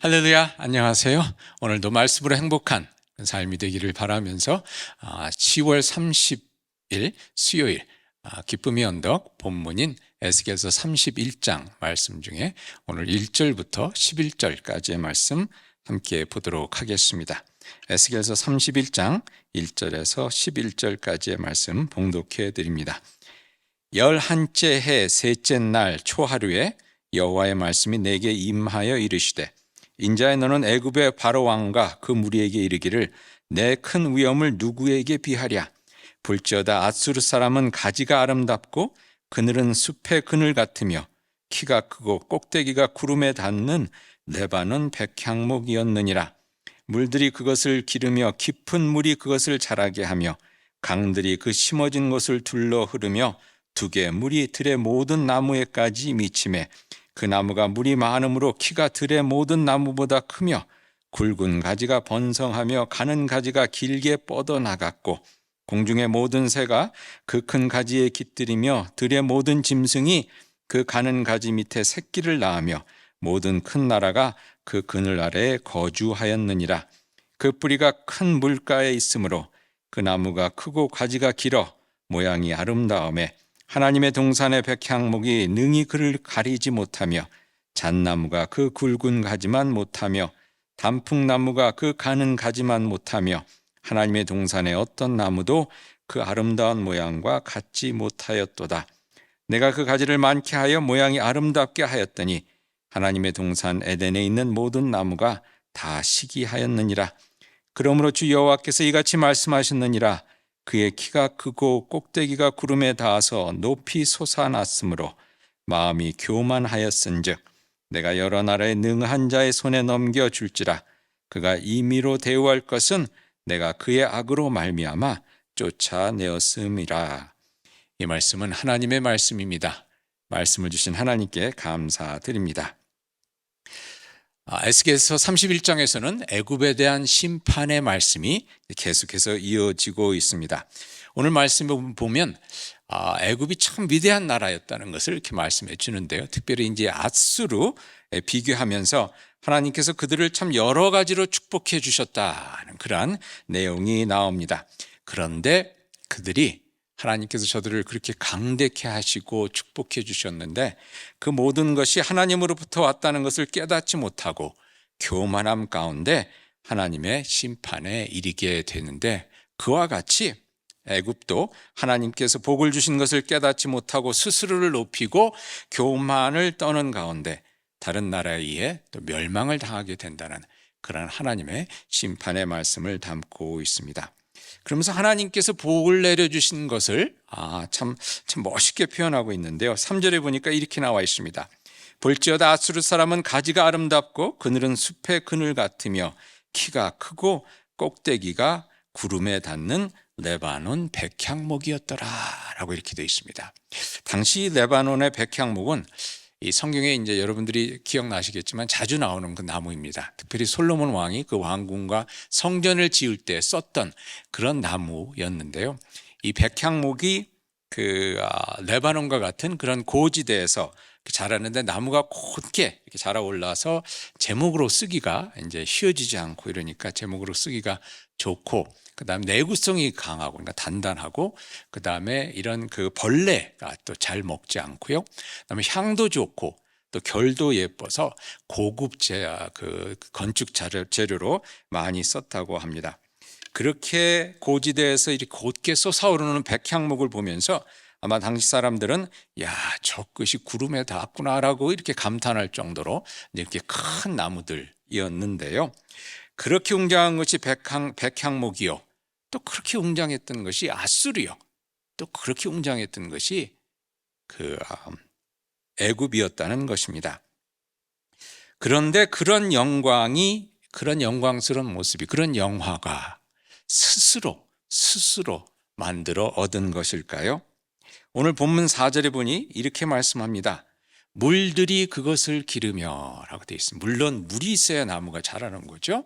할렐루야, 안녕하세요. 오늘도 말씀으로 행복한 삶이 되기를 바라면서 10월 30일 수요일 기쁨의 언덕 본문인 에스겔서 31장 말씀 중에 오늘 1절부터 11절까지의 말씀 함께 보도록 하겠습니다. 에스겔서 31장 1절에서 11절까지의 말씀 봉독해 드립니다. 11째 해 셋째 날 초하루에 여호와의 말씀이 내게 임하여 이르시되 인자야 너는 애굽의 바로 왕과 그 무리에게 이르기를 내 큰 위엄을 누구에게 비하랴. 볼지어다 앗수르 사람은 가지가 아름답고 그늘은 숲의 그늘 같으며 키가 크고 꼭대기가 구름에 닿는 레바논 백향목이었느니라. 물들이 그것을 기르며 깊은 물이 그것을 자라게 하며 강들이 그 심어진 곳을 둘러 흐르며 두개 물이 들의 모든 나무에까지 미치매 그 나무가 물이 많으므로 키가 들의 모든 나무보다 크며 굵은 가지가 번성하며 가는 가지가 길게 뻗어나갔고 공중의 모든 새가 그 큰 가지에 깃들이며 들의 모든 짐승이 그 가는 가지 밑에 새끼를 낳으며 모든 큰 나라가 그 그늘 아래에 거주하였느니라. 그 뿌리가 큰 물가에 있으므로 그 나무가 크고 가지가 길어 모양이 아름다움에 하나님의 동산의 백향목이 능히 그를 가리지 못하며 잣나무가 그 굵은 가지만 못하며 단풍나무가 그 가는 가지만 못하며 하나님의 동산의 어떤 나무도 그 아름다운 모양과 같지 못하였도다. 내가 그 가지를 많게 하여 모양이 아름답게 하였더니 하나님의 동산 에덴에 있는 모든 나무가 다 시기하였느니라. 그러므로 주 여호와께서 이같이 말씀하셨느니라. 그의 키가 크고 꼭대기가 구름에 닿아서 높이 솟아났으므로 마음이 교만하였은즉 내가 여러 나라의 능한 자의 손에 넘겨줄지라. 그가 임의로 대우할 것은 내가 그의 악으로 말미암아 쫓아내었음이라. 이 말씀은 하나님의 말씀입니다. 말씀을 주신 하나님께 감사드립니다. 에스겔서 31장에서는 애굽에 대한 심판의 말씀이 계속해서 이어지고 있습니다. 오늘 말씀을 보면 애굽이 참 위대한 나라였다는 것을 이렇게 말씀해 주는데요. 특별히 이제 앗수르에 비교하면서 하나님께서 그들을 참 여러 가지로 축복해 주셨다는 그러한 내용이 나옵니다. 그런데 그들이 하나님께서 저들을 그렇게 강대케 하시고 축복해 주셨는데 그 모든 것이 하나님으로부터 왔다는 것을 깨닫지 못하고 교만함 가운데 하나님의 심판에 이르게 되는데 그와 같이 애굽도 하나님께서 복을 주신 것을 깨닫지 못하고 스스로를 높이고 교만을 떠는 가운데 다른 나라에 의해 또 멸망을 당하게 된다는 그런 하나님의 심판의 말씀을 담고 있습니다. 그러면서 하나님께서 복을 내려주신 것을 참 멋있게 표현하고 있는데요. 3절에 보니까 이렇게 나와 있습니다. 볼지어다 앗수르 사람은 가지가 아름답고 그늘은 숲의 그늘 같으며 키가 크고 꼭대기가 구름에 닿는 레바논 백향목이었더라 라고 이렇게 되어 있습니다. 당시 레바논의 백향목은 이 성경에 이제 여러분들이 기억나시겠지만 자주 나오는 그 나무입니다. 특별히 솔로몬 왕이 그 왕궁과 성전을 지을 때 썼던 그런 나무였는데요. 이 백향목이 그 레바논과 같은 그런 고지대에서 자라는데 나무가 곧게 이렇게 자라 올라서 제목으로 쓰기가 이제 휘어지지 않고 이러니까 제목으로 쓰기가 좋고 그다음에 내구성이 강하고 그러니까 단단하고 그다음에 이런 그 벌레가 또 잘 먹지 않고요. 그다음에 향도 좋고 또 결도 예뻐서 고급 그 건축 재료로 많이 썼다고 합니다. 그렇게 고지대에서 이렇게 곧게 솟아오르는 백향목을 보면서 아마 당시 사람들은 야, 저 끝이 구름에 닿았구나라고 이렇게 감탄할 정도로 이렇게 큰 나무들이었는데요. 그렇게 웅장한 것이 백향목이요. 또 그렇게 웅장했던 것이 앗수르요. 또 그렇게 웅장했던 것이 그 애굽이었다는 것입니다. 그런데 그런 영광이 그런 영광스러운 모습이 그런 영화가 스스로 만들어 얻은 것일까요? 오늘 본문 4절에 보니 이렇게 말씀합니다. 물들이 그것을 기르며 라고 되어 있습니다. 물론 물이 있어야 나무가 자라는 거죠.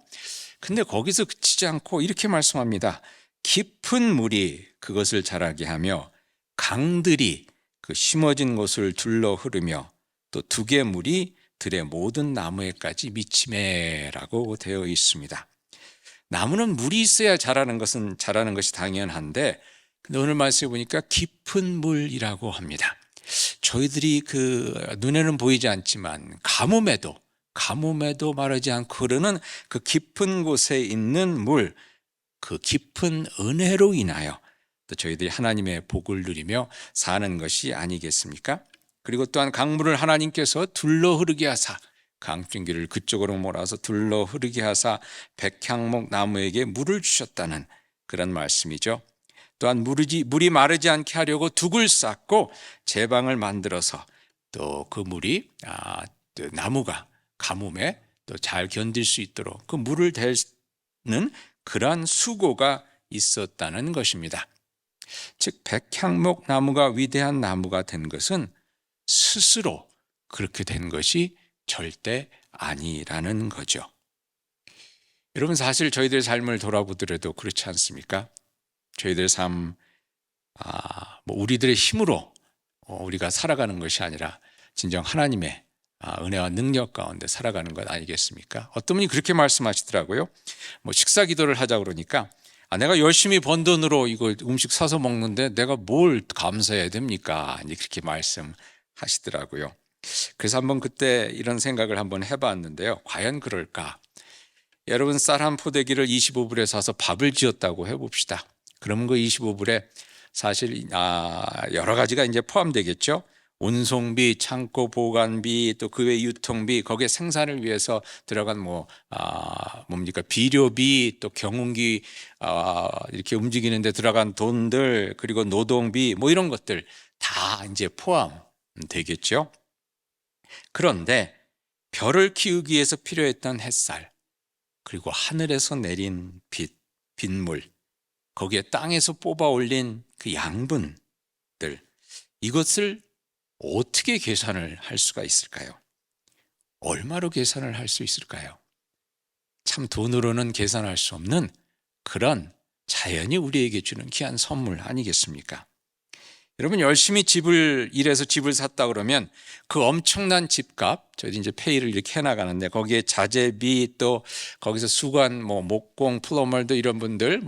근데 거기서 그치지 않고 이렇게 말씀합니다. 깊은 물이 그것을 자라게 하며 강들이 그 심어진 곳을 둘러 흐르며 또 두개 물이 들의 모든 나무에까지 미치매라고 되어 있습니다. 나무는 물이 있어야 자라는 것이 당연한데, 근데 오늘 말씀해 보니까 깊은 물이라고 합니다. 저희들이 눈에는 보이지 않지만 가뭄에도 마르지 않고 흐르는 그 깊은 곳에 있는 물, 그 깊은 은혜로 인하여 또 저희들이 하나님의 복을 누리며 사는 것이 아니겠습니까? 그리고 또한 강물을 하나님께서 둘러 흐르게 하사, 강줄기를 그쪽으로 몰아서 둘러 흐르게 하사 백향목 나무에게 물을 주셨다는 그런 말씀이죠. 또한 물이 마르지 않게 하려고 둑을 쌓고 제방을 만들어서 또 그 물이 또 나무가 가뭄에 또 잘 견딜 수 있도록 그 물을 대는 그러한 수고가 있었다는 것입니다. 즉 백향목 나무가 위대한 나무가 된 것은 스스로 그렇게 된 것이 절대 아니라는 거죠. 여러분, 사실 저희들 삶을 돌아보더라도 그렇지 않습니까? 저희들 삶, 우리들의 힘으로 우리가 살아가는 것이 아니라 진정 하나님의 은혜와 능력 가운데 살아가는 것 아니겠습니까? 어떤 분이 그렇게 말씀하시더라고요. 식사 기도를 하자 그러니까 내가 열심히 번 돈으로 이거 음식 사서 먹는데 내가 뭘 감사해야 됩니까? 이제 그렇게 말씀하시더라고요. 그래서 한번 그때 이런 생각을 한번 해봤는데요. 과연 그럴까? 여러분, 쌀 한 포대기를 25불에 사서 밥을 지었다고 해봅시다. 그러면 그 25불에 사실 여러 가지가 이제 포함되겠죠. 운송비, 창고 보관비, 또 그 외 유통비, 거기에 생산을 위해서 들어간 비료비, 또 경운기 이렇게 움직이는데 들어간 돈들, 그리고 노동비, 이런 것들 다 이제 포함되겠죠. 그런데 별을 키우기 위해서 필요했던 햇살, 그리고 하늘에서 내린 빗물, 거기에 땅에서 뽑아 올린 그 양분들, 이것을 어떻게 계산을 할 수가 있을까요? 얼마로 계산을 할 수 있을까요? 참 돈으로는 계산할 수 없는 그런 자연이 우리에게 주는 귀한 선물 아니겠습니까? 여러분, 열심히 일해서 집을 샀다 그러면 그 엄청난 집값, 저희 이제 페이를 이렇게 해나가는데 거기에 자재비, 또 거기서 수관, 목공, 플러머도 이런 분들,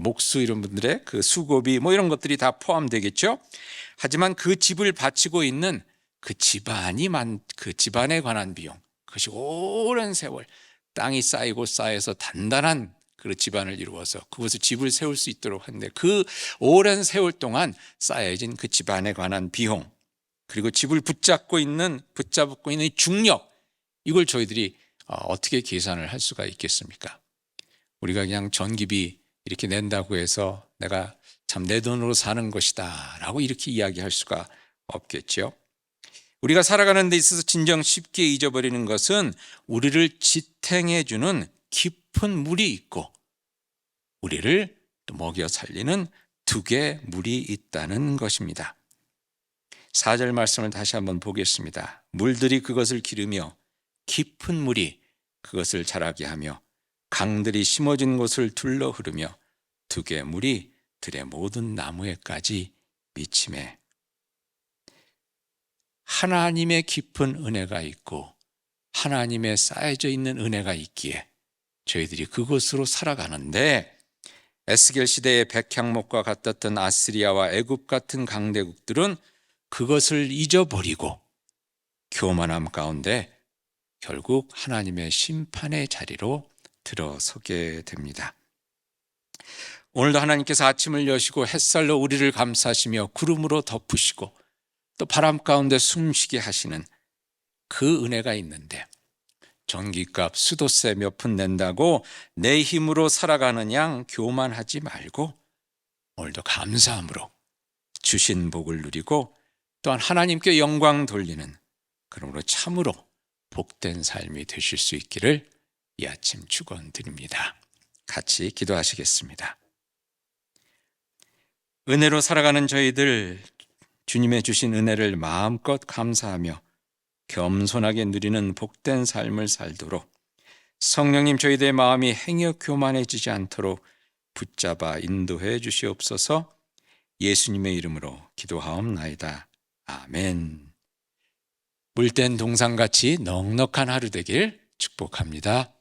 목수 이런 분들의 그 수고비, 이런 것들이 다 포함되겠죠. 하지만 그 집을 바치고 있는 그 집안에 관한 비용, 그것이 오랜 세월 땅이 쌓여서 단단한 그 집안을 이루어서 그곳에 집을 세울 수 있도록 하는데 그 오랜 세월 동안 쌓여진 그 집안에 관한 비용, 그리고 집을 붙잡고 있는 중력, 이걸 저희들이 어떻게 계산을 할 수가 있겠습니까? 우리가 그냥 전기비 이렇게 낸다고 해서 내가 참 내 돈으로 사는 것이다 라고 이렇게 이야기할 수가 없겠죠. 우리가 살아가는 데 있어서 진정 쉽게 잊어버리는 것은 우리를 지탱해 주는 깊은 물이 있고 우리를 또 먹여 살리는 둑의 물이 있다는 것입니다. 4절 말씀을 다시 한번 보겠습니다. 물들이 그것을 기르며 깊은 물이 그것을 자라게 하며 강들이 심어진 곳을 둘러 흐르며 둑의 물이 들의 모든 나무에까지 미치매. 하나님의 깊은 은혜가 있고 하나님의 쌓여져 있는 은혜가 있기에 저희들이 그곳으로 살아가는데, 에스겔 시대의 백향목과 같았던 아시리아와 애굽 같은 강대국들은 그것을 잊어버리고 교만함 가운데 결국 하나님의 심판의 자리로 들어서게 됩니다. 오늘도 하나님께서 아침을 여시고 햇살로 우리를 감싸시며 구름으로 덮으시고 또 바람 가운데 숨쉬게 하시는 그 은혜가 있는데, 전기값, 수도세 몇 푼 낸다고 내 힘으로 살아가는 양 교만하지 말고 오늘도 감사함으로 주신 복을 누리고 또한 하나님께 영광 돌리는, 그러므로 참으로 복된 삶이 되실 수 있기를 이 아침 축원드립니다. 같이 기도하시겠습니다. 은혜로 살아가는 저희들, 주님의 주신 은혜를 마음껏 감사하며 겸손하게 누리는 복된 삶을 살도록 성령님, 저희들의 마음이 행여 교만해지지 않도록 붙잡아 인도해 주시옵소서. 예수님의 이름으로 기도하옵나이다. 아멘. 물된 동상같이 넉넉한 하루 되길 축복합니다.